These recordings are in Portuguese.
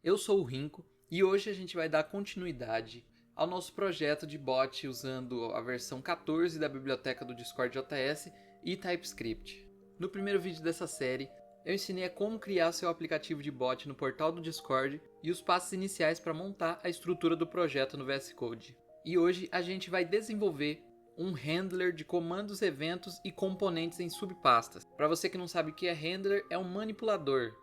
Eu sou o Rinco e hoje a gente vai dar continuidade ao nosso projeto de bot usando a versão 14 da biblioteca do Discord JS e TypeScript. No primeiro vídeo dessa série, eu ensinei a como criar seu aplicativo de bot no portal do Discord e os passos iniciais para montar a estrutura do projeto no VS Code. E hoje a gente vai desenvolver um handler de comandos, eventos e componentes em subpastas. Para você que não sabe o que é handler, é um manipulador.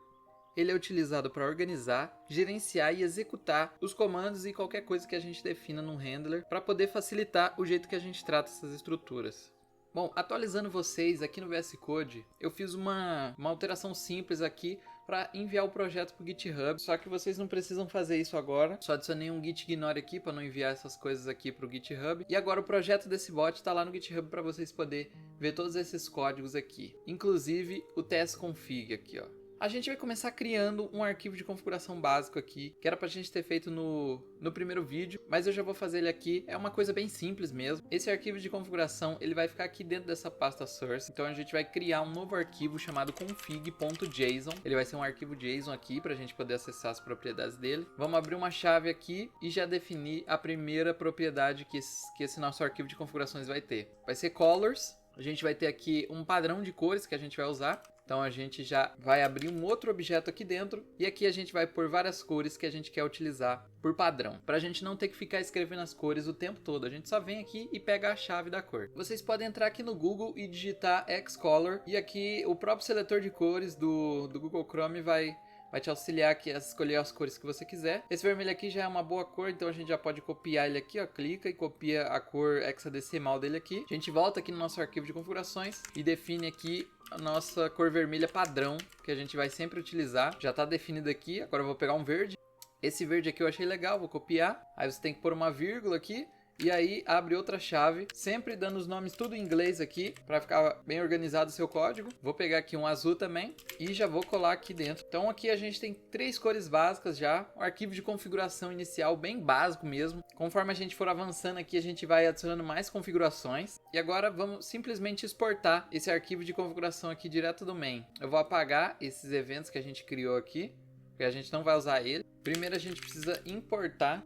Ele é utilizado para organizar, gerenciar e executar os comandos e qualquer coisa que a gente defina num handler para poder facilitar o jeito que a gente trata essas estruturas. Bom, atualizando vocês aqui no VS Code, eu fiz uma alteração simples aqui para enviar o projeto para o GitHub, só que vocês não precisam fazer isso agora, só adicionei um git ignore aqui para não enviar essas coisas aqui para o GitHub, e agora o projeto desse bot está lá no GitHub para vocês poderem ver todos esses códigos aqui, inclusive o tsconfig aqui, ó. A gente vai começar criando um arquivo de configuração básico aqui, que era pra gente ter feito no primeiro vídeo, mas eu já vou fazer ele aqui. É uma coisa bem simples mesmo. Esse arquivo de configuração, ele vai ficar aqui dentro dessa pasta source. Então a gente vai criar um novo arquivo chamado config.json. Ele vai ser um arquivo JSON aqui pra gente poder acessar as propriedades dele. Vamos abrir uma chave aqui e já definir a primeira propriedade que esse nosso arquivo de configurações vai ter. Vai ser colors. A gente vai ter aqui um padrão de cores que a gente vai usar. Então a gente já vai abrir um outro objeto aqui dentro e aqui a gente vai pôr várias cores que a gente quer utilizar por padrão. Para a gente não ter que ficar escrevendo as cores o tempo todo, a gente só vem aqui e pega a chave da cor. Vocês podem entrar aqui no Google e digitar Xcolor e aqui o próprio seletor de cores do Google Chrome vai te auxiliar aqui a escolher as cores que você quiser. Esse vermelho aqui já é uma boa cor, então a gente já pode copiar ele aqui, ó. Clica e copia a cor hexadecimal dele aqui. A gente volta aqui no nosso arquivo de configurações e define aqui a nossa cor vermelha padrão, que a gente vai sempre utilizar. Já está definido aqui, agora eu vou pegar um verde. Esse verde aqui eu achei legal, vou copiar. Aí você tem que pôr uma vírgula aqui. E aí abre outra chave, sempre dando os nomes tudo em inglês aqui, para ficar bem organizado o seu código. Vou pegar aqui um azul também e já vou colar aqui dentro. Então aqui a gente tem 3 cores básicas já, um arquivo de configuração inicial bem básico mesmo. Conforme a gente for avançando aqui, a gente vai adicionando mais configurações. E agora vamos simplesmente exportar esse arquivo de configuração aqui direto do main. Eu vou apagar esses eventos que a gente criou aqui, porque a gente não vai usar ele. Primeiro a gente precisa importar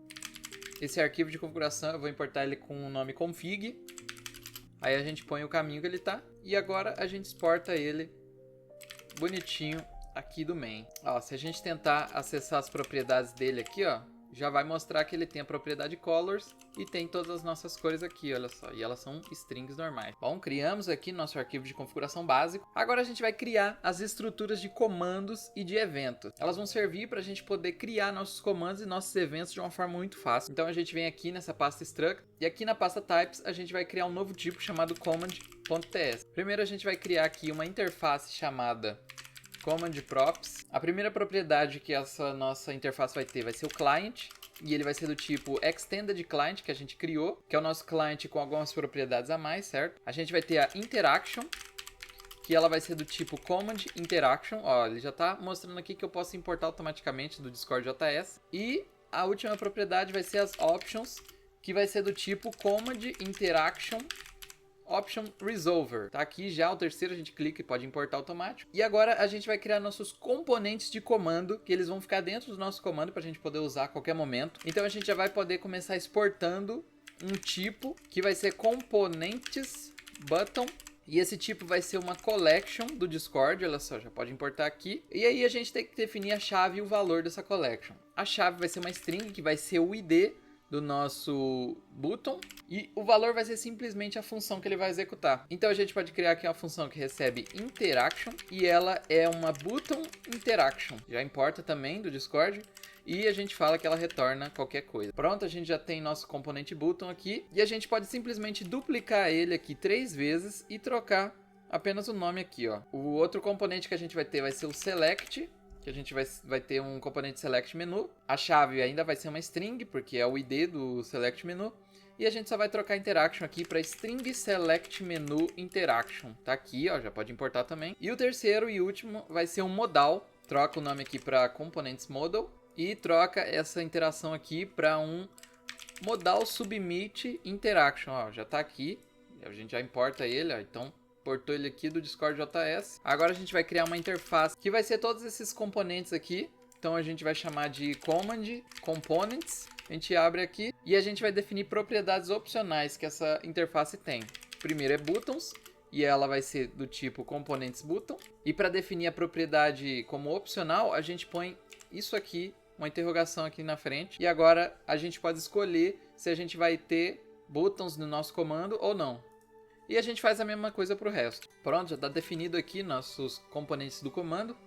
esse arquivo de configuração. Eu vou importar ele com o nome config. Aí a gente põe o caminho que ele tá. E agora a gente exporta ele bonitinho aqui do main. Ó, se a gente tentar acessar as propriedades dele aqui, ó, já vai mostrar que ele tem a propriedade colors e tem todas as nossas cores aqui, olha só. E elas são strings normais. Bom, criamos aqui nosso arquivo de configuração básico. Agora a gente vai criar as estruturas de comandos e de eventos. Elas vão servir para a gente poder criar nossos comandos e nossos eventos de uma forma muito fácil. Então a gente vem aqui nessa pasta struct e aqui na pasta types a gente vai criar um novo tipo chamado command.ts. Primeiro a gente vai criar aqui uma interface chamada command props. A primeira propriedade que essa nossa interface vai ter vai ser o client, e ele vai ser do tipo extended client, que a gente criou, que é o nosso client com algumas propriedades a mais, certo? A gente vai ter a interaction, que ela vai ser do tipo command interaction. Ó, ele já está mostrando aqui que eu posso importar automaticamente do Discord JS. E a última propriedade vai ser as options, que vai ser do tipo command interaction Option Resolver. Tá aqui já o terceiro, a gente clica e pode importar automático. E agora a gente vai criar nossos componentes de comando, que eles vão ficar dentro do nosso comando para a gente poder usar a qualquer momento. Então a gente já vai poder começar exportando um tipo que vai ser componentes button. E esse tipo vai ser uma collection do Discord, olha só, já pode importar aqui. E aí a gente tem que definir a chave e o valor dessa collection. A chave vai ser uma string, que vai ser o ID do nosso button, e o valor vai ser simplesmente a função que ele vai executar. Então a gente pode criar aqui uma função que recebe interaction, e ela é uma button interaction. Já importa também do Discord, e a gente fala que ela retorna qualquer coisa. Pronto, a gente já tem nosso componente button aqui, e a gente pode simplesmente duplicar ele aqui 3 vezes e trocar apenas o nome aqui, ó. O outro componente que a gente vai ter vai ser o select, que a gente vai ter um componente select menu. A chave ainda vai ser uma string, porque é o ID do select menu. E a gente só vai trocar interaction aqui para string select menu interaction. Tá aqui, ó, já pode importar também. E o terceiro e último vai ser um modal. Troca o nome aqui para components modal e troca essa interação aqui para um modal submit interaction. Ó, já tá aqui. A gente já importa ele, ó, então portou ele aqui do Discord JS. Agora a gente vai criar uma interface que vai ser todos esses componentes aqui Então a gente vai chamar de Command Components. A gente abre aqui e a gente vai definir propriedades opcionais que essa interface tem. Primeiro é Buttons, e ela vai ser do tipo Components Button. E para definir a propriedade como opcional, a gente põe isso aqui, uma interrogação aqui na frente. E agora a gente pode escolher se a gente vai ter buttons no nosso comando ou não. E a gente faz a mesma coisa para o resto. Pronto, já está definido aqui nossos componentes do comando.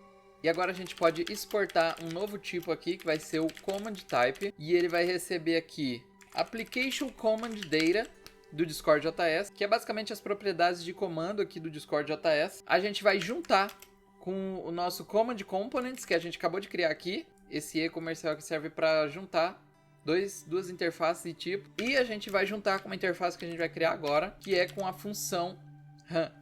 E agora a gente pode exportar um novo tipo aqui, que vai ser o Command Type. E ele vai receber aqui Application Command Data do Discord.js, que é basicamente as propriedades de comando aqui do Discord.js. A gente vai juntar com o nosso Command Components, que a gente acabou de criar aqui. Esse E comercial que serve para juntar duas interfaces de tipo. E a gente vai juntar com uma interface que a gente vai criar agora, que é com a função RAM.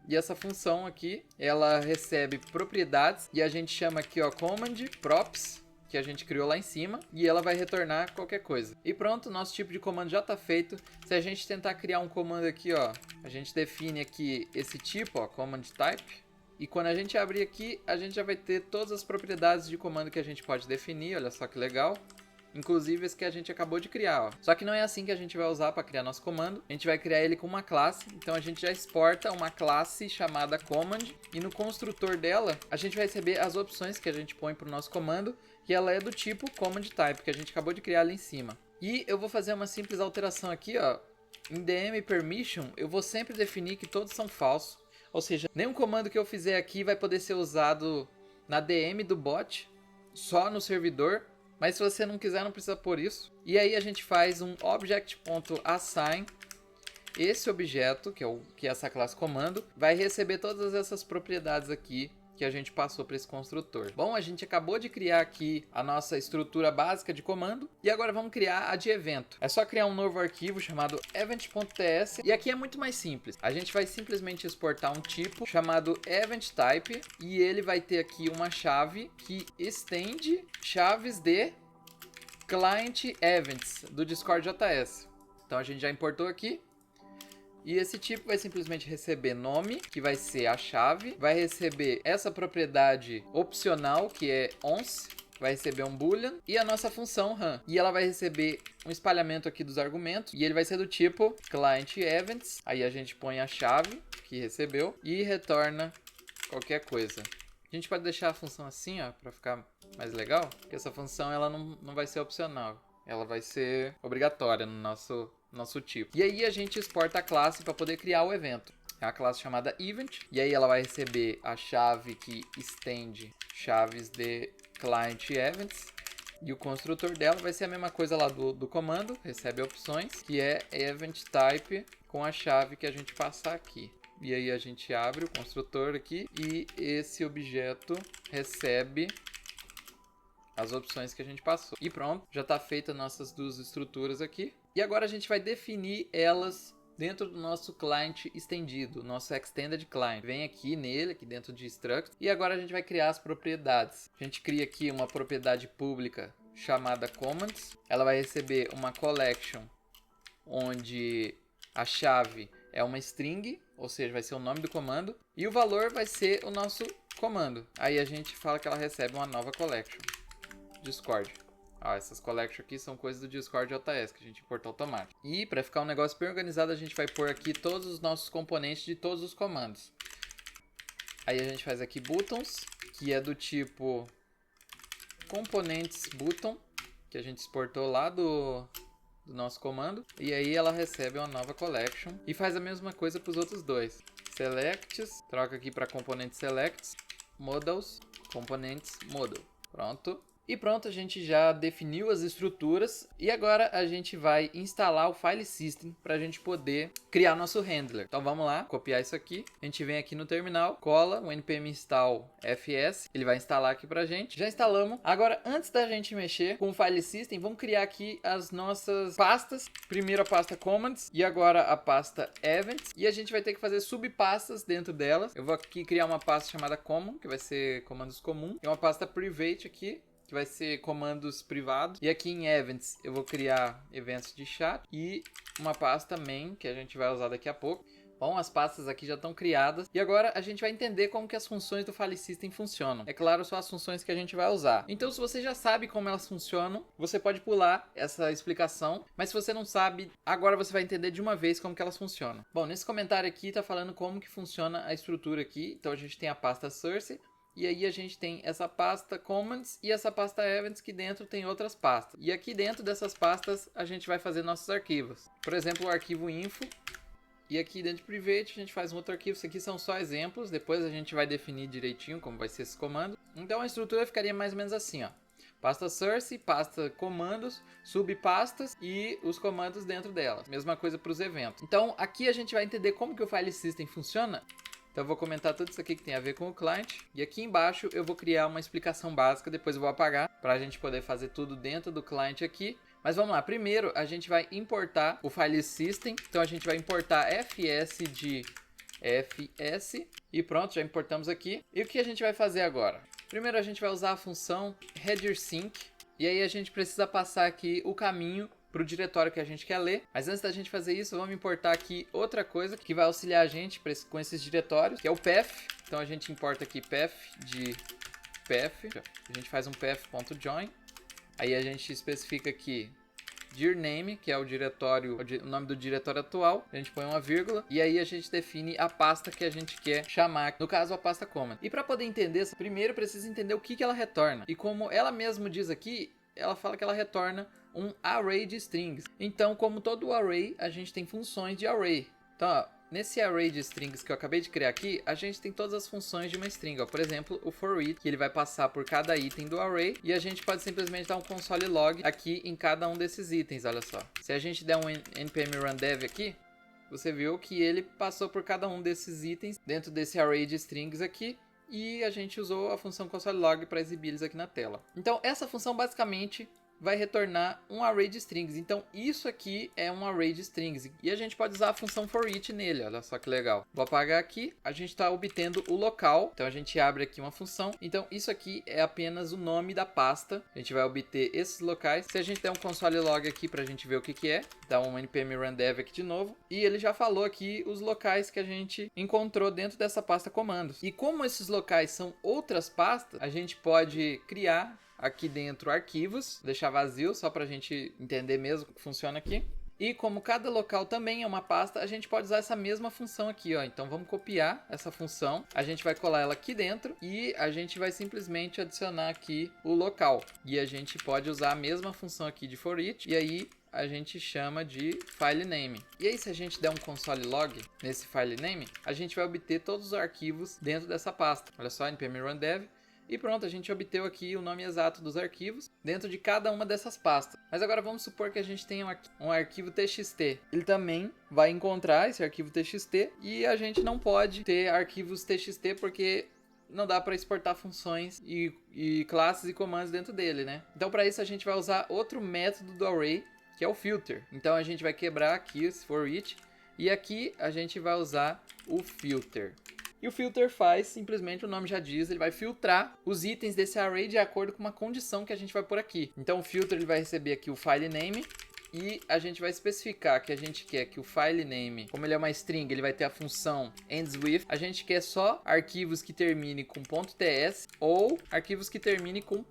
E essa função aqui, ela recebe propriedades e a gente chama aqui, ó, Command Props, que a gente criou lá em cima, e ela vai retornar qualquer coisa. E pronto, nosso tipo de comando já está feito. Se a gente tentar criar um comando aqui, ó, a gente define aqui esse tipo, ó, Command Type. E quando a gente abrir aqui, a gente já vai ter todas as propriedades de comando que a gente pode definir. Olha só que legal. Inclusive esse que a gente acabou de criar, ó. Só que não é assim que a gente vai usar para criar nosso comando. A gente vai criar ele com uma classe. Então a gente já exporta uma classe chamada Command. E no construtor dela, a gente vai receber as opções que a gente põe para o nosso comando. E ela é do tipo Command Type, que a gente acabou de criar ali em cima. E eu vou fazer uma simples alteração aqui, ó. Em DM Permission, eu vou sempre definir que todos são falsos. Ou seja, nenhum comando que eu fizer aqui vai poder ser usado na DM do bot, só no servidor. Mas se você não quiser, não precisa pôr isso. E aí a gente faz um object.assign. Esse objeto, que é essa classe comando, vai receber todas essas propriedades aqui que a gente passou para esse construtor. Bom, a gente acabou de criar aqui a nossa estrutura básica de comando. E agora vamos criar a de evento. É só criar um novo arquivo chamado event.ts. E aqui é muito mais simples. A gente vai simplesmente exportar um tipo chamado event_type. E ele vai ter aqui uma chave que estende chaves de client events do Discord.js. Então a gente já importou aqui. E esse tipo vai simplesmente receber nome, que vai ser a chave. Vai receber essa propriedade opcional, que é once. Vai receber um boolean. E a nossa função RAM. E ela vai receber um espalhamento aqui dos argumentos. E ele vai ser do tipo client events. Aí a gente põe a chave que recebeu. E retorna qualquer coisa. A gente pode deixar a função assim, ó, para ficar mais legal. Porque essa função ela não vai ser opcional. Ela vai ser obrigatória no nosso tipo. E aí a gente exporta a classe para poder criar o evento. É a classe chamada event. E aí ela vai receber a chave que estende chaves de client events. E o construtor dela vai ser a mesma coisa lá do comando. Recebe opções, que é event type com a chave que a gente passar aqui. E aí a gente abre o construtor aqui e esse objeto recebe as opções que a gente passou. E pronto, já está feita nossas duas estruturas aqui. E agora a gente vai definir elas dentro do nosso client estendido, nosso extended client. Vem aqui nele, aqui dentro de struct. E agora a gente vai criar as propriedades. A gente cria aqui uma propriedade pública chamada commands. Ela vai receber uma collection onde a chave é uma string, ou seja, vai ser o nome do comando. E o valor vai ser o nosso comando. Aí a gente fala que ela recebe uma nova collection. Discord. Essas collections aqui são coisas do Discord.js que a gente importou automático. E para ficar um negócio bem organizado, a gente vai pôr aqui todos os nossos componentes de todos os comandos. Aí a gente faz aqui buttons, que é do tipo components button, que a gente exportou lá do nosso comando. E aí ela recebe uma nova collection e faz a mesma coisa para os outros dois. Selects, troca aqui para components selects, models, components model. Pronto. E pronto, a gente já definiu as estruturas e agora a gente vai instalar o file system para a gente poder criar nosso handler. Então vamos lá, copiar isso aqui. A gente vem aqui no terminal, cola o npm install fs, ele vai instalar aqui para a gente. Já instalamos. Agora, antes da gente mexer com o file system, vamos criar aqui as nossas pastas. Primeiro a pasta commands e agora a pasta events. E a gente vai ter que fazer subpastas dentro delas. Eu vou aqui criar uma pasta chamada common, que vai ser comandos comum. E uma pasta private aqui, que vai ser comandos privados. E aqui em Events eu vou criar eventos de chat. E uma pasta main, que a gente vai usar daqui a pouco, Bom, as pastas aqui já estão criadas e agora a gente vai entender como que as funções do File System funcionam. É claro, são as funções que a gente vai usar. Então, se você já sabe como elas funcionam, você pode pular essa explicação, mas se você não sabe, agora você vai entender de uma vez como que elas funcionam. Bom, nesse comentário aqui está falando como que funciona a estrutura aqui. Então, a gente tem a pasta Source, e aí a gente tem essa pasta Commands e essa pasta Events, que dentro tem outras pastas. E aqui dentro dessas pastas a gente vai fazer nossos arquivos. Por exemplo, o arquivo info. E aqui dentro de Private a gente faz um outro arquivo. Isso aqui são só exemplos. Depois a gente vai definir direitinho como vai ser esse comando. Então a estrutura ficaria mais ou menos assim, ó. Pasta Source, pasta comandos, subpastas e os comandos dentro delas. Mesma coisa para os eventos. Então aqui a gente vai entender como que o File System funciona. Então eu vou comentar tudo isso aqui que tem a ver com o client. E aqui embaixo eu vou criar uma explicação básica, depois eu vou apagar, para a gente poder fazer tudo dentro do client aqui. Mas vamos lá, primeiro a gente vai importar o File System. Então a gente vai importar fs de fs. E pronto, já importamos aqui. E o que a gente vai fazer agora? Primeiro a gente vai usar a função header_sync. E aí a gente precisa passar aqui o caminho para o diretório que a gente quer ler. Mas antes da gente fazer isso, vamos importar aqui outra coisa que vai auxiliar a gente com esses diretórios, que é o path. Então a gente importa aqui path de path. A gente faz um path.join. Aí a gente especifica aqui dir name, que é o diretório, o nome do diretório atual. A gente põe uma vírgula e aí a gente define a pasta que a gente quer chamar, no caso a pasta command. E para poder entender, primeiro precisa entender o que ela retorna. E como ela mesmo diz aqui, ela fala que ela retorna um array de strings. Então, como todo array, a gente tem funções de array. Então, ó, nesse array de strings que eu acabei de criar aqui, a gente tem todas as funções de uma string. Ó. Por exemplo, o for each, que ele vai passar por cada item do array. E a gente pode simplesmente dar um console log aqui em cada um desses itens, olha só. Se a gente der um npm run dev aqui, você viu que ele passou por cada um desses itens dentro desse array de strings aqui. E a gente usou a função console log para exibir eles aqui na tela. Então, essa função basicamente vai retornar um array de strings. Então isso aqui é um array de strings e a gente pode usar a função for each nele, olha só que legal. Vou apagar aqui, a gente está obtendo o local, então a gente abre aqui uma função. Então isso aqui é apenas o nome da pasta, a gente vai obter esses locais. Se a gente der um console log aqui para a gente ver o que que é, dá um npm run dev aqui de novo, e ele já falou aqui os locais que a gente encontrou dentro dessa pasta comandos. E como esses locais são outras pastas, a gente pode criar aqui dentro arquivos, deixar vazio só para a gente entender mesmo como funciona aqui. E como cada local também é uma pasta, a gente pode usar essa mesma função aqui, ó. Então vamos copiar essa função, a gente vai colar ela aqui dentro e a gente vai simplesmente adicionar aqui o local. E a gente pode usar a mesma função aqui de for each e aí a gente chama de file name. E aí se a gente der um console log nesse file name, a gente vai obter todos os arquivos dentro dessa pasta. Olha só, npm run dev. E pronto, a gente obteve aqui o nome exato dos arquivos dentro de cada uma dessas pastas. Mas agora vamos supor que a gente tenha um arquivo txt. Ele também vai encontrar esse arquivo txt e a gente não pode ter arquivos txt porque não dá para exportar funções e classes e comandos dentro dele, né? Então para isso a gente vai usar outro método do array, que é o filter. Então a gente vai quebrar aqui esse for each e aqui a gente vai usar o filter. E o filter faz, simplesmente o nome já diz, ele vai filtrar os itens desse array de acordo com uma condição que a gente vai pôr aqui. Então o filter ele vai receber aqui o file name e a gente vai especificar que a gente quer que o file name, como ele é uma string, ele vai ter a função ends with. A gente quer só arquivos que terminem com .ts ou arquivos que terminem com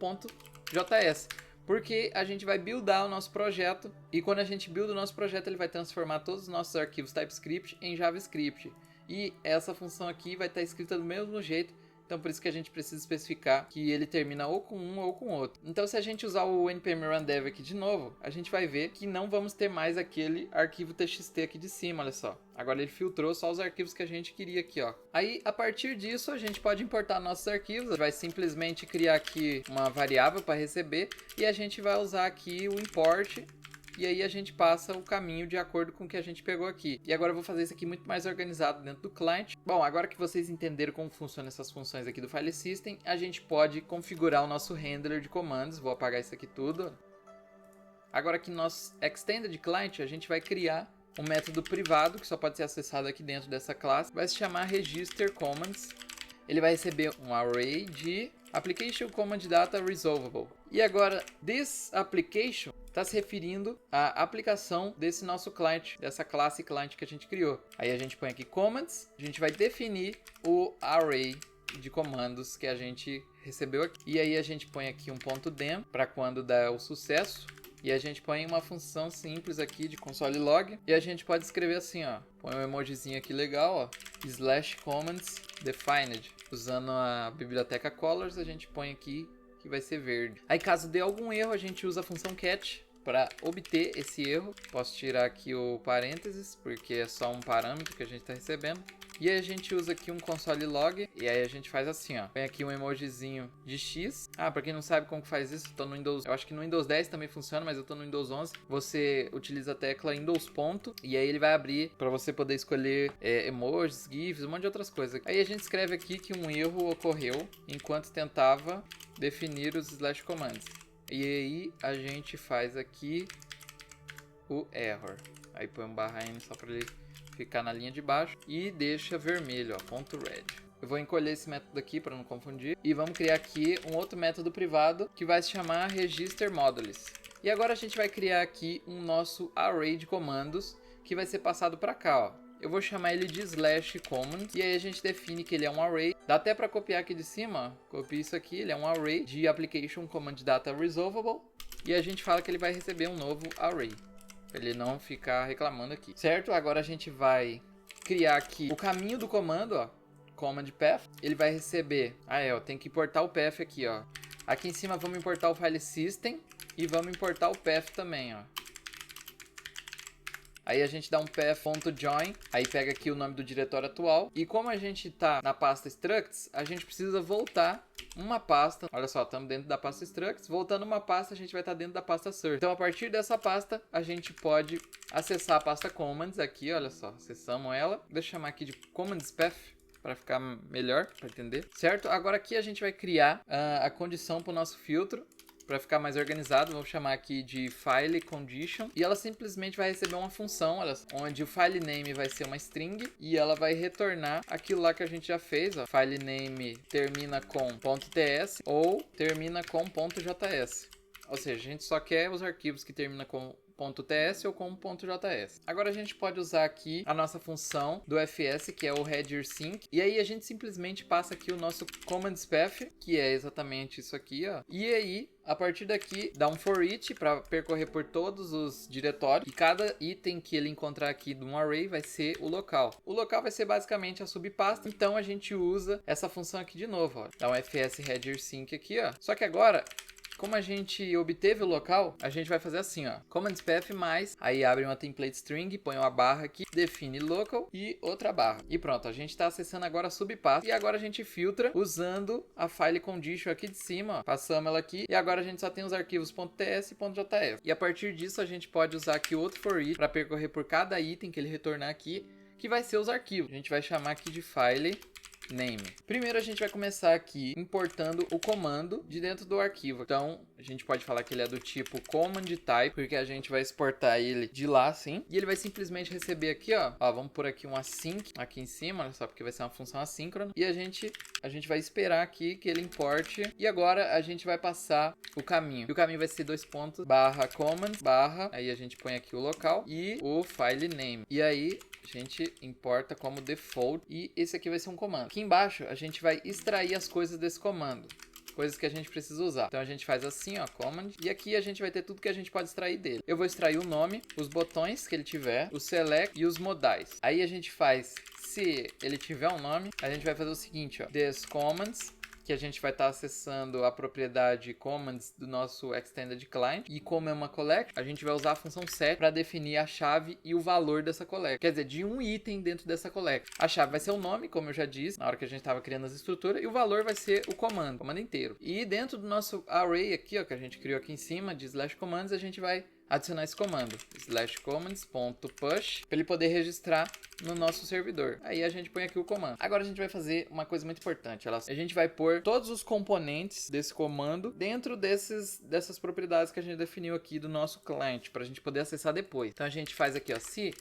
.js. Porque a gente vai buildar o nosso projeto e quando a gente builda o nosso projeto ele vai transformar todos os nossos arquivos TypeScript em JavaScript. E essa função aqui vai estar escrita do mesmo jeito, então por isso que a gente precisa especificar que ele termina ou com um ou com outro. Então se a gente usar o npm run dev aqui de novo, a gente vai ver que não vamos ter mais aquele arquivo txt aqui de cima, olha só. Agora ele filtrou só os arquivos que a gente queria aqui, ó. Aí a partir disso a gente pode importar nossos arquivos, vai simplesmente criar aqui uma variável para receber e a gente vai usar aqui o import. E aí a gente passa o caminho de acordo com o que a gente pegou aqui. E agora eu vou fazer isso aqui muito mais organizado dentro do client. Bom, agora que vocês entenderam como funcionam essas funções aqui do File System, a gente pode configurar o nosso handler de comandos. Vou apagar isso aqui tudo. Agora aqui no nosso Extended Client, a gente vai criar um método privado, que só pode ser acessado aqui dentro dessa classe. Vai se chamar Register Commands. Ele vai receber um array de Application Command Data Resolvable. E agora, this application está se referindo à aplicação desse nosso client, dessa classe client que a gente criou. Aí a gente põe aqui commands, a gente vai definir o array de comandos que a gente recebeu aqui. E aí a gente põe aqui um ponto .dem para quando dá o sucesso. E a gente põe uma função simples aqui de console log. E a gente pode escrever assim, ó. Põe um emojizinho aqui legal, ó. /commands defined. Usando a biblioteca colors, a gente põe aqui que vai ser verde. Aí caso dê algum erro, a gente usa a função catch para obter esse erro. Posso tirar aqui o parênteses, porque é só um parâmetro que a gente está recebendo. E aí a gente usa aqui um console log, e aí a gente faz assim, ó. Põe aqui um emojizinho de X. Ah, pra quem não sabe como que faz isso, eu tô no Windows... Eu acho que no Windows 10 também funciona, mas eu tô no Windows 11. Você utiliza a tecla Windows ponto, e aí ele vai abrir pra você poder escolher emojis, GIFs, um monte de outras coisas. Aí a gente escreve aqui que um erro ocorreu enquanto tentava definir os /commands. E aí a gente faz aqui o error. Aí põe um /n só pra ele ficar na linha de baixo e deixa vermelho, ó, ponto .red. Eu vou encolher esse método aqui para não confundir e vamos criar aqui um outro método privado que vai se chamar register modules. E agora a gente vai criar aqui um nosso array de comandos que vai ser passado para cá, ó. Eu vou chamar ele de /command e aí a gente define que ele é um array. Dá até para copiar aqui de cima, ó. Copia isso aqui, ele é um array de application command data resolvable e a gente fala que ele vai receber um novo array. Pra ele não ficar reclamando aqui, certo? Agora a gente vai criar aqui o caminho do comando, ó, command path. Ele vai receber, tem que importar o path aqui, ó. Aqui em cima vamos importar o file system e vamos importar o path também, ó. Aí a gente dá um path.join, aí pega aqui o nome do diretório atual. E como a gente tá na pasta structs, a gente precisa voltar uma pasta. Olha só, estamos dentro da pasta structs. Voltando uma pasta, a gente vai estar dentro da pasta search. Então a partir dessa pasta, a gente pode acessar a pasta commands aqui, olha só. Acessamos ela. Deixa eu chamar aqui de commands path para ficar melhor, para entender. Certo? Agora aqui a gente vai criar a condição para o nosso filtro. Para ficar mais organizado, vou chamar aqui de file condition e ela simplesmente vai receber uma função, olha, onde o file name vai ser uma string e ela vai retornar aquilo lá que a gente já fez, ó. File name termina com .ts ou termina com .js. Ou seja, a gente só quer os arquivos que terminam com .ts ou com .js. Agora a gente pode usar aqui a nossa função do fs, que é o header_sync, e aí a gente simplesmente passa aqui o nosso commands path, que é exatamente isso aqui, ó. E aí, a partir daqui, dá um for each para percorrer por todos os diretórios, e cada item que ele encontrar aqui de um array vai ser o local. O local vai ser basicamente a subpasta, então a gente usa essa função aqui de novo, ó. Dá um fs header_sync aqui, ó. Só que agora, como a gente obteve o local, a gente vai fazer assim, ó. Commands path mais, aí abre uma template string, põe uma barra aqui, define local e outra barra. E pronto, a gente está acessando agora a subpasta. E agora a gente filtra usando a file condition aqui de cima, ó. Passamos ela aqui e agora a gente só tem os arquivos .ts e .js. E a partir disso a gente pode usar aqui outro for each para percorrer por cada item que ele retornar aqui, que vai ser os arquivos. A gente vai chamar aqui de file name. Primeiro a gente vai começar aqui importando o comando de dentro do arquivo. Então a gente pode falar que ele é do tipo command type, porque a gente vai exportar ele de lá assim. E ele vai simplesmente receber aqui, ó, vamos por aqui um async aqui em cima, olha só, porque vai ser uma função assíncrona. E a gente vai esperar aqui que ele importe. E agora a gente vai passar o caminho. E o caminho vai ser /command aí a gente põe aqui o local e o file name. E aí a gente importa como default e esse aqui vai ser um comando. Aqui embaixo a gente vai extrair as coisas desse comando, coisas que a gente precisa usar. Então a gente faz assim, ó, command, e aqui a gente vai ter tudo que a gente pode extrair dele. Eu vou extrair o nome, os botões que ele tiver, o select e os modais. Aí a gente faz, se ele tiver um nome, a gente vai fazer o seguinte, ó, this commands, que a gente vai estar acessando a propriedade commands do nosso extended client. E como é uma collection, a gente vai usar a função set para definir a chave e o valor dessa collection. Quer dizer, de um item dentro dessa collection. A chave vai ser o nome, como eu já disse, na hora que a gente estava criando as estruturas, e o valor vai ser o comando inteiro. E dentro do nosso array aqui, ó, que a gente criou aqui em cima, de /commands, a gente vai adicionar esse comando, /commands.push, para ele poder registrar no nosso servidor. Aí a gente põe aqui o comando. Agora a gente vai fazer uma coisa muito importante. A gente vai pôr todos os componentes desse comando dentro dessas propriedades que a gente definiu aqui do nosso cliente, para a gente poder acessar depois. Então a gente faz aqui, ó, se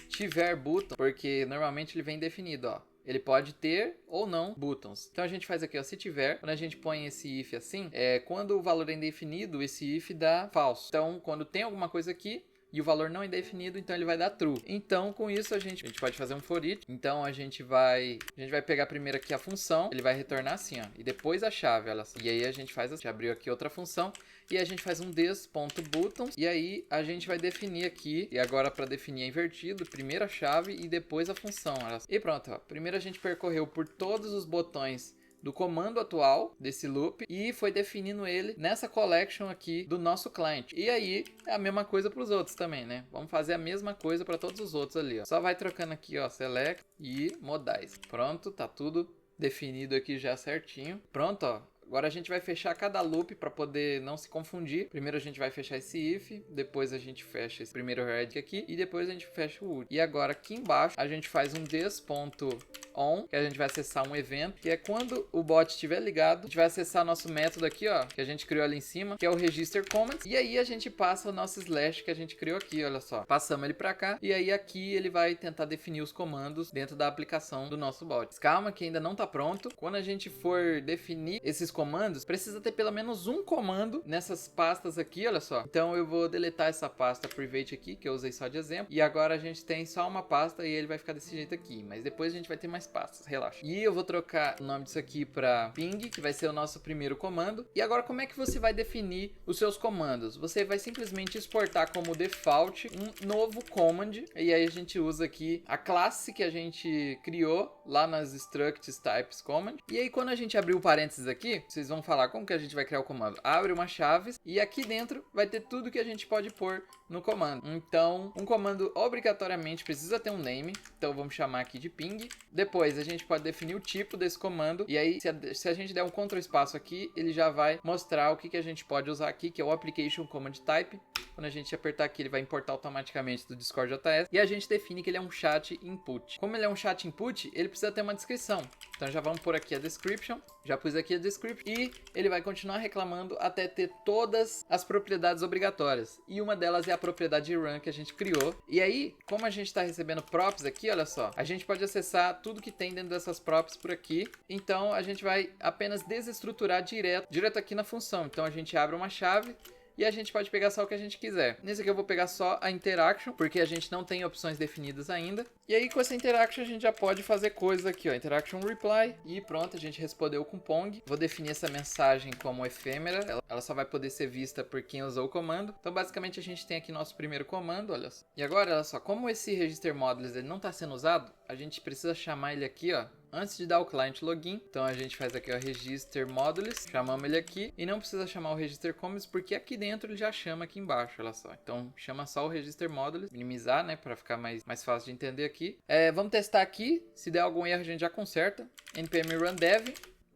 tiver button, porque normalmente ele vem definido, ó. ele pode ter ou não buttons. Então a gente faz aqui, ó, se tiver, quando a gente põe esse if assim, quando o valor é indefinido, esse if dá falso. Então quando tem alguma coisa aqui e o valor não é indefinido, então ele vai dar true. Então com isso a gente pode fazer um for each. Então a gente vai pegar primeiro aqui a função, ele vai retornar assim, ó, e depois a chave, olha só. E aí a gente faz, a gente abriu aqui outra função e a gente faz um this.buttons e aí a gente vai definir aqui, e agora para definir é invertido, primeiro a chave e depois a função, olha só. E pronto, ó. Primeiro a gente percorreu por todos os botões do comando atual desse loop e foi definindo ele nessa collection aqui do nosso cliente. E aí é a mesma coisa para os outros também, né? Vamos fazer a mesma coisa para todos os outros ali, ó. Só vai trocando aqui, ó, select e modais. Pronto, tá tudo definido aqui já certinho. Pronto, ó. Agora a gente vai fechar cada loop para poder não se confundir. Primeiro a gente vai fechar esse if, depois a gente fecha esse primeiro head aqui e depois a gente fecha o último. E agora aqui embaixo a gente faz um this.on, que a gente vai acessar um evento, que é quando o bot estiver ligado, a gente vai acessar nosso método aqui, ó, que a gente criou ali em cima, que é o register comments, e aí a gente passa o nosso slash que a gente criou aqui, olha só. Passamos ele para cá e aí aqui ele vai tentar definir os comandos dentro da aplicação do nosso bot. Mas calma que ainda não tá pronto. Quando a gente for definir esses comandos, precisa ter pelo menos um comando nessas pastas aqui, olha só. Então eu vou deletar essa pasta private aqui, que eu usei só de exemplo, e agora a gente tem só uma pasta e ele vai ficar desse jeito aqui, mas depois a gente vai ter mais pastas, relaxa. E eu vou trocar o nome disso aqui para ping, que vai ser o nosso primeiro comando. E agora como é que você vai definir os seus comandos? Você vai simplesmente exportar como default um novo command, e aí a gente usa aqui a classe que a gente criou lá nas structs types command. E aí quando a gente abrir o parênteses aqui, vocês vão falar como que a gente vai criar o comando. Abre uma chave e aqui dentro vai ter tudo que a gente pode pôr no comando. Então, um comando obrigatoriamente precisa ter um name. Então, vamos chamar aqui de ping. Depois, a gente pode definir o tipo desse comando. E aí, se a gente der um Ctrl espaço aqui, ele já vai mostrar o que a gente pode usar aqui, que é o Application Command Type. Quando a gente apertar aqui, ele vai importar automaticamente do Discord.js. E a gente define que ele é um chat input. Como ele é um chat input, ele precisa ter uma descrição. Então, já vamos pôr aqui a description. Já pus aqui a description. E ele vai continuar reclamando até ter todas as propriedades obrigatórias. E uma delas é a propriedade run que a gente criou. E aí, como a gente está recebendo props aqui, olha só, a gente pode acessar tudo que tem dentro dessas props por aqui. Então, a gente vai apenas desestruturar direto aqui na função. Então, a gente abre uma chave e a gente pode pegar só o que a gente quiser. Nesse aqui eu vou pegar só a interaction, porque a gente não tem opções definidas ainda. E aí com essa interaction a gente já pode fazer coisas aqui, ó. Interaction reply. E pronto, a gente respondeu com Pong. Vou definir essa mensagem como efêmera. Ela só vai poder ser vista por quem usou o comando. Então basicamente a gente tem aqui nosso primeiro comando, olha só. E agora, olha só, como esse register modules ele não está sendo usado, a gente precisa chamar ele aqui, ó, antes de dar o client login. Então a gente faz aqui o register modules, chamamos ele aqui e não precisa chamar o register comments porque aqui dentro ele já chama aqui embaixo, olha só. Então chama só o register modules, minimizar, né, para ficar mais fácil de entender aqui. Vamos testar aqui, se der algum erro a gente já conserta. npm run dev,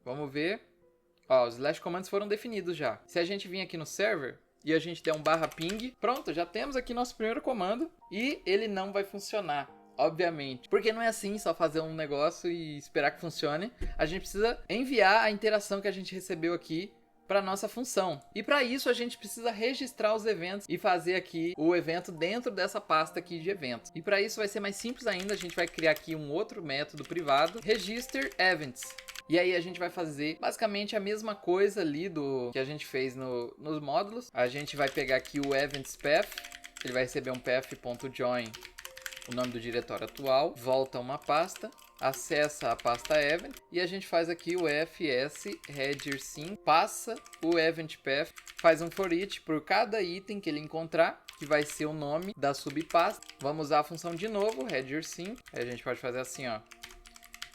vamos ver. Ó, os slash commands foram definidos já. Se a gente vir aqui no server e a gente der um /ping, pronto, já temos aqui nosso primeiro comando e ele não vai funcionar. Obviamente, porque não é assim só fazer um negócio e esperar que funcione. A gente precisa enviar a interação que a gente recebeu aqui para nossa função. E para isso a gente precisa registrar os eventos e fazer aqui o evento dentro dessa pasta aqui de eventos. E para isso vai ser mais simples ainda, a gente vai criar aqui um outro método privado, register events. E aí a gente vai fazer basicamente a mesma coisa ali do que a gente fez nos módulos. A gente vai pegar aqui o events path, ele vai receber um path.join, o nome do diretório atual, volta uma pasta, acessa a pasta event e a gente faz aqui o fs header sim, passa o event path, faz um for each por cada item que ele encontrar, que vai ser o nome da subpasta. Vamos usar a função de novo, header sim, aí a gente pode fazer assim, ó,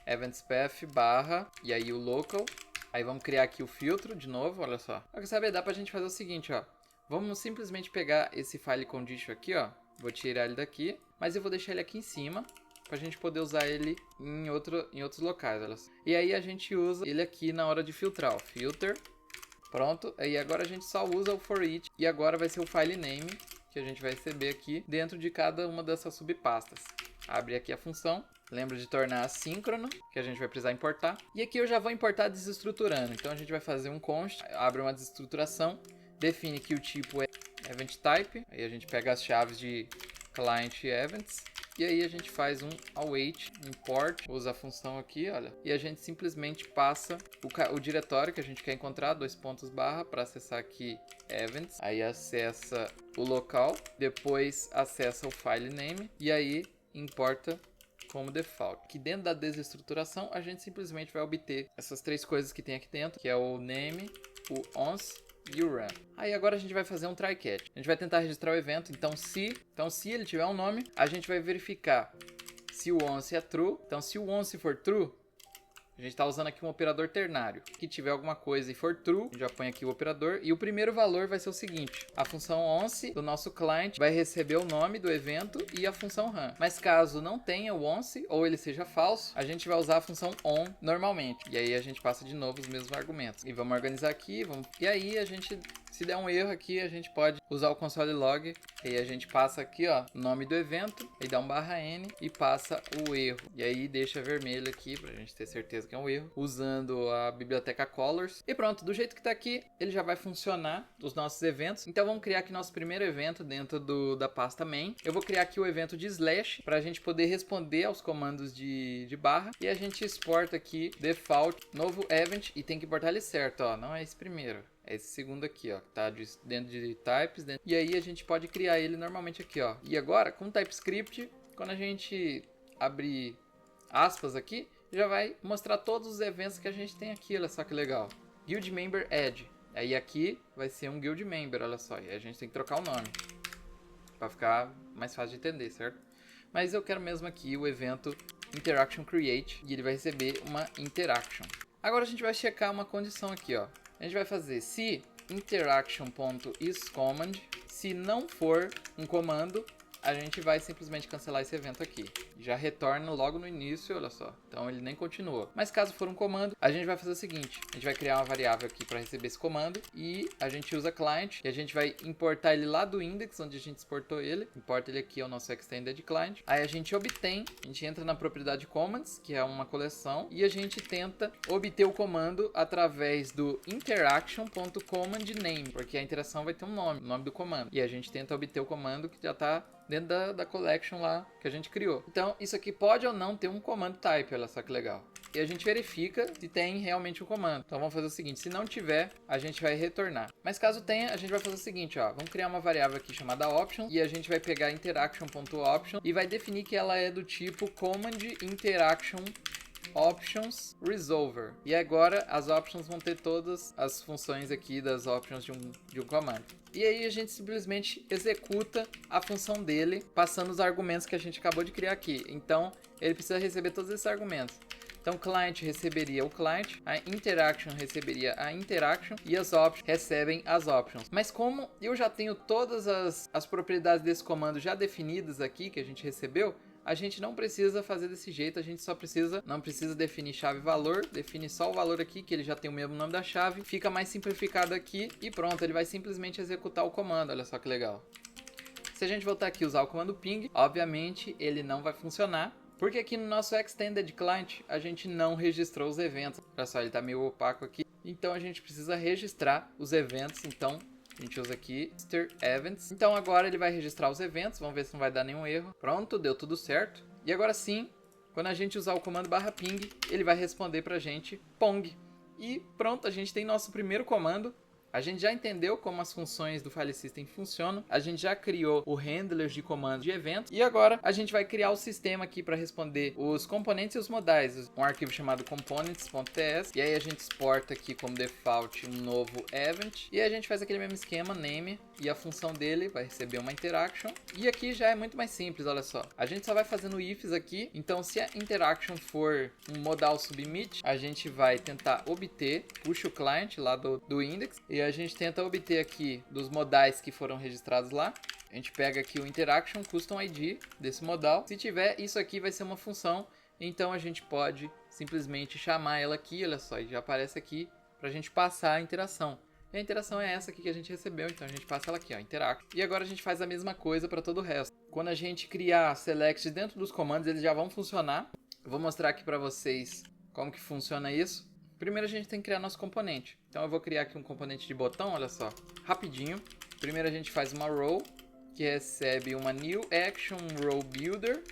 events path barra e aí o local. Aí vamos criar aqui o filtro de novo, olha só. Quer saber, dá pra gente fazer o seguinte, ó, vamos simplesmente pegar esse file condition aqui, ó. Vou tirar ele daqui, mas eu vou deixar ele aqui em cima para a gente poder usar ele em outros locais. Olha só. E aí a gente usa ele aqui na hora de filtrar, ó, filter. Pronto, aí agora a gente só usa o for each e agora vai ser o file name que a gente vai receber aqui dentro de cada uma dessas subpastas. Abre aqui a função, lembra de tornar assíncrono, que a gente vai precisar importar. E aqui eu já vou importar desestruturando, então a gente vai fazer um const, abre uma desestruturação, define que o tipo é event type, aí a gente pega as chaves de client events, E aí a gente faz um await import, usa a função aqui, olha, e a gente simplesmente passa o diretório que a gente quer encontrar, dois pontos barra, para acessar aqui events, aí acessa o local, depois acessa o file name e aí importa como default. Aqui dentro da desestruturação a gente simplesmente vai obter essas três coisas que tem aqui dentro, que é o name, o once e o run. Aí agora a gente vai fazer um try catch. A gente vai tentar registrar o evento, então se ele tiver um nome, a gente vai verificar se o once é true. Então se o once for true, a gente está usando aqui um operador ternário. Se tiver alguma coisa e for true, a gente já põe aqui o operador. E o primeiro valor vai ser o seguinte: a função once do nosso client vai receber o nome do evento e a função run. Mas caso não tenha o once ou ele seja falso, a gente vai usar a função on normalmente. E aí a gente passa de novo os mesmos argumentos. E vamos organizar aqui. E aí a gente, se der um erro aqui, a gente pode usar o console log. E a gente passa aqui, ó, o nome do evento, e dá um /n e passa o erro. E aí deixa vermelho aqui pra gente ter certeza que é um erro, usando a biblioteca colors. E pronto, do jeito que tá aqui, ele já vai funcionar os nossos eventos. Então vamos criar aqui nosso primeiro evento dentro da pasta main. Eu vou criar aqui o evento de slash pra gente poder responder aos comandos de barra. E a gente exporta aqui default, novo event, e tem que importar ele certo, ó, não é esse primeiro. É esse segundo aqui, ó, que tá dentro de types. E aí a gente pode criar ele normalmente aqui, ó. E agora, com TypeScript, quando a gente abrir aspas aqui, já vai mostrar todos os eventos que a gente tem aqui, olha só que legal. Guild Member Add. Aí aqui vai ser um Guild Member, olha só. E a gente tem que trocar o nome, pra ficar mais fácil de entender, certo? Mas eu quero mesmo aqui o evento Interaction Create, e ele vai receber uma Interaction. Agora a gente vai checar uma condição aqui, ó. A gente vai fazer se interaction.isCommand, se não for um comando, a gente vai simplesmente cancelar esse evento aqui. Já retorna logo no início, olha só. Então ele nem continuou. Mas caso for um comando, a gente vai fazer o seguinte. A gente vai criar uma variável aqui para receber esse comando. E a gente usa client. E a gente vai importar ele lá do index, onde a gente exportou ele. Importa ele aqui ao nosso extended client. Aí a gente obtém, a gente entra na propriedade commands, que é uma coleção. E a gente tenta obter o comando através do interaction.commandName. Porque a interação vai ter um nome, o nome do comando. E a gente tenta obter o comando que já está dentro da collection lá que a gente criou. Então, isso aqui pode ou não ter um comando type, olha só que legal. E a gente verifica se tem realmente um comando. Então, vamos fazer o seguinte, se não tiver, a gente vai retornar. Mas caso tenha, a gente vai fazer o seguinte, ó, vamos criar uma variável aqui chamada option, e a gente vai pegar interaction.option e vai definir que ela é do tipo command interaction options resolver. E agora as options vão ter todas as funções aqui das options de um comando. E aí a gente simplesmente executa a função dele, passando os argumentos que a gente acabou de criar aqui. Então ele precisa receber todos esses argumentos. Então o client receberia o client, a interaction receberia a interaction e as options recebem as options. Mas como eu já tenho todas as propriedades desse comando já definidas aqui, que a gente recebeu, a gente não precisa fazer desse jeito, a gente só não precisa definir chave valor, define só o valor aqui, que ele já tem o mesmo nome da chave, fica mais simplificado aqui e pronto, ele vai simplesmente executar o comando, olha só que legal. Se a gente voltar aqui e usar o comando ping, obviamente ele não vai funcionar, porque aqui no nosso Extended Client a gente não registrou os eventos. Olha só, ele está meio opaco aqui, então a gente precisa registrar os eventos, então a gente usa aqui register events. Então agora ele vai registrar os eventos. Vamos ver se não vai dar nenhum erro. Pronto, deu tudo certo. E agora sim, quando a gente usar o comando /ping, ele vai responder pra gente pong. E pronto, a gente tem nosso primeiro comando. A gente já entendeu como as funções do file system funcionam. A gente já criou o handler de comando de evento. E agora a gente vai criar o sistema aqui para responder os componentes e os modais. Um arquivo chamado components.ts. E aí a gente exporta aqui como default um novo event. E a gente faz aquele mesmo esquema, name. E a função dele vai receber uma interaction. E aqui já é muito mais simples, olha só. A gente só vai fazendo ifs aqui. Então se a interaction for um modal submit, a gente vai tentar obter, puxa o client lá do index. E a gente tenta obter aqui dos modais que foram registrados lá. A gente pega aqui o interaction custom ID desse modal. Se tiver, isso aqui vai ser uma função. Então a gente pode simplesmente chamar ela aqui, olha só, e já aparece aqui para a gente passar a interação. E a interação é essa aqui que a gente recebeu, então a gente passa ela aqui, ó, interact. E agora a gente faz a mesma coisa para todo o resto. Quando a gente criar selects dentro dos comandos, eles já vão funcionar. Eu vou mostrar aqui para vocês como que funciona isso. Primeiro a gente tem que criar nosso componente. Então eu vou criar aqui um componente de botão, olha só, rapidinho. Primeiro a gente faz uma row, que recebe uma new action row builder.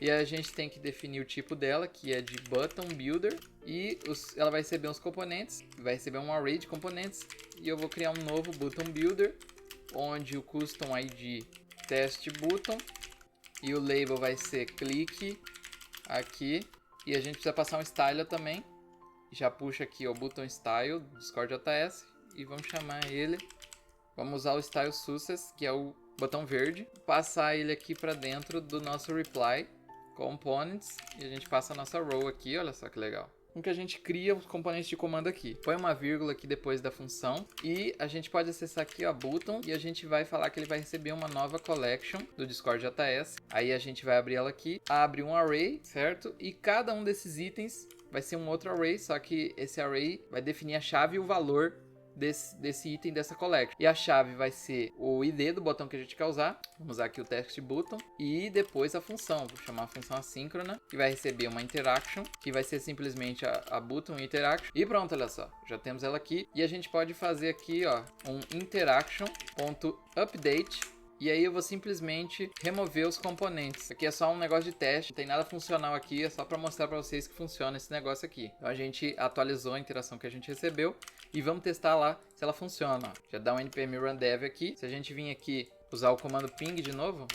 E a gente tem que definir o tipo dela, que é de Button Builder. E ela vai receber uns componentes, vai receber um array de componentes. E eu vou criar um novo Button Builder, onde o Custom ID Test Button. E o label vai ser clique aqui. E a gente precisa passar um style também. Já puxa aqui o Button Style do Discord.js. E vamos chamar ele. Vamos usar o Style Success, que é o botão verde. Passar ele aqui para dentro do nosso reply components. E a gente passa a nossa row aqui, olha só que legal. Com que a gente cria os componentes de comando aqui. Põe uma vírgula aqui depois da função. E a gente pode acessar aqui a button. E a gente vai falar que ele vai receber uma nova collection do Discord.js. Aí a gente vai abrir ela aqui. Abre um array, certo? E cada um desses itens vai ser um outro array. Só que esse array vai definir a chave e o valor desse item dessa collection. E a chave vai ser o ID do botão que a gente quer usar. Vamos usar aqui o text button. E depois a função. Vou chamar a função assíncrona. Que vai receber uma interaction. Que vai ser simplesmente a button interaction. E pronto, olha só. Já temos ela aqui. E a gente pode fazer aqui, ó, um interaction.update. E aí eu vou simplesmente remover os componentes. Aqui é só um negócio de teste, não tem nada funcional aqui, é só para mostrar para vocês que funciona esse negócio aqui. Então a gente atualizou a interação que a gente recebeu e vamos testar lá se ela funciona. Ó. Já dá um npm run dev aqui. Se a gente vir aqui usar o comando ping de novo,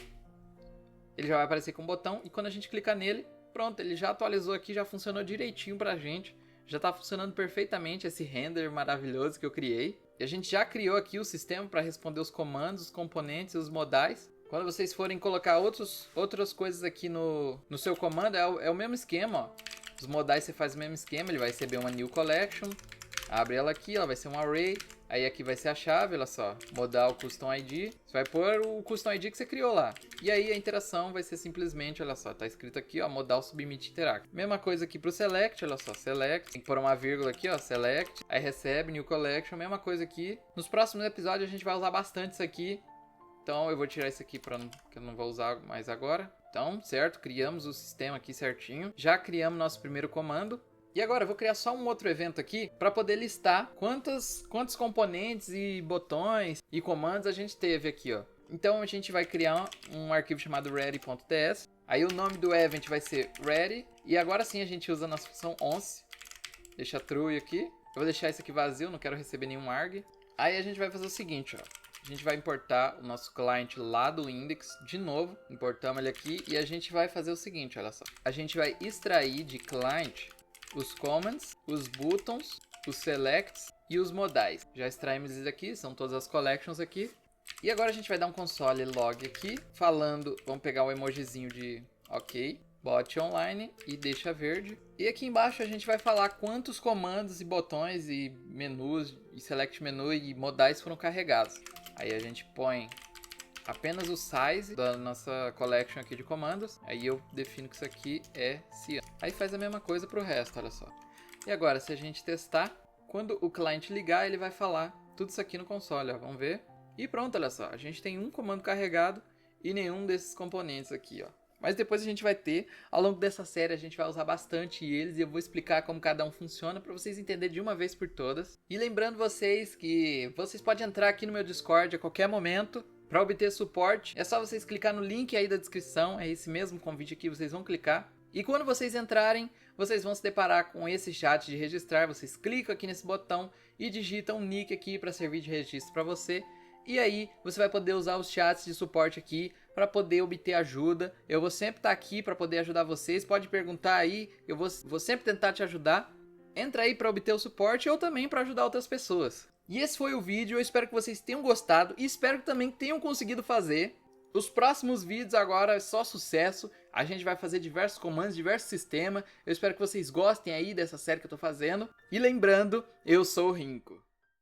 ele já vai aparecer com um botão e quando a gente clicar nele, pronto, ele já atualizou aqui, já funcionou direitinho pra gente. Já está funcionando perfeitamente esse render maravilhoso que eu criei. E a gente já criou aqui o sistema para responder os comandos, os componentes e os modais. Quando vocês forem colocar outras coisas aqui no seu comando, é o mesmo esquema. Ó. Os modais você faz o mesmo esquema, ele vai receber uma new collection. Abre ela aqui, ela vai ser um array. Aí aqui vai ser a chave, olha só, modal custom ID. Você vai pôr o custom ID que você criou lá. E aí a interação vai ser simplesmente, olha só, tá escrito aqui, ó, modal submit interact. Mesma coisa aqui pro select, olha só, select. Tem que pôr uma vírgula aqui, ó, select. Aí recebe new collection, mesma coisa aqui. Nos próximos episódios a gente vai usar bastante isso aqui. Então eu vou tirar isso aqui que eu não vou usar mais agora. Então, certo, criamos o sistema aqui certinho. Já criamos nosso primeiro comando. E agora eu vou criar só um outro evento aqui para poder listar quantos componentes e botões e comandos a gente teve aqui, ó. Então a gente vai criar um arquivo chamado ready.ts. Aí o nome do event vai ser ready. E agora sim a gente usa a nossa função once. Deixa true aqui. Eu vou deixar isso aqui vazio, não quero receber nenhum arg. Aí a gente vai fazer o seguinte, ó. A gente vai importar o nosso client lá do index de novo. Importamos ele aqui e a gente vai fazer o seguinte, olha só. A gente vai extrair de client os comments, os buttons, os selects e os modais. Já extraímos eles aqui, são todas as collections aqui. E agora a gente vai dar um console log aqui, falando, vamos pegar o emojizinho de ok, bot online e deixa verde. E aqui embaixo a gente vai falar quantos comandos e botões e menus, e select menu e modais foram carregados. Aí a gente põe apenas o size da nossa collection aqui de comandos. Aí eu defino que isso aqui é cian. Aí faz a mesma coisa para o resto, olha só. E agora, se a gente testar, quando o cliente ligar, ele vai falar tudo isso aqui no console, ó. Vamos ver. E pronto, olha só. A gente tem um comando carregado e nenhum desses componentes aqui, ó. Mas depois a gente vai ter, ao longo dessa série, a gente vai usar bastante eles e eu vou explicar como cada um funciona para vocês entenderem de uma vez por todas. E lembrando vocês que vocês podem entrar aqui no meu Discord a qualquer momento. Para obter suporte, é só vocês clicar no link aí da descrição, é esse mesmo convite aqui, vocês vão clicar. E quando vocês entrarem, vocês vão se deparar com esse chat de registrar, vocês clicam aqui nesse botão e digitam um nick aqui para servir de registro para você. E aí, você vai poder usar os chats de suporte aqui para poder obter ajuda. Eu vou sempre estar aqui para poder ajudar vocês, pode perguntar aí, eu vou sempre tentar te ajudar. Entra aí para obter o suporte ou também para ajudar outras pessoas. E esse foi o vídeo, eu espero que vocês tenham gostado e espero que também tenham conseguido fazer. Os próximos vídeos agora é só sucesso, a gente vai fazer diversos comandos, diversos sistemas. Eu espero que vocês gostem aí dessa série que eu tô fazendo. E lembrando, eu sou o Rinco.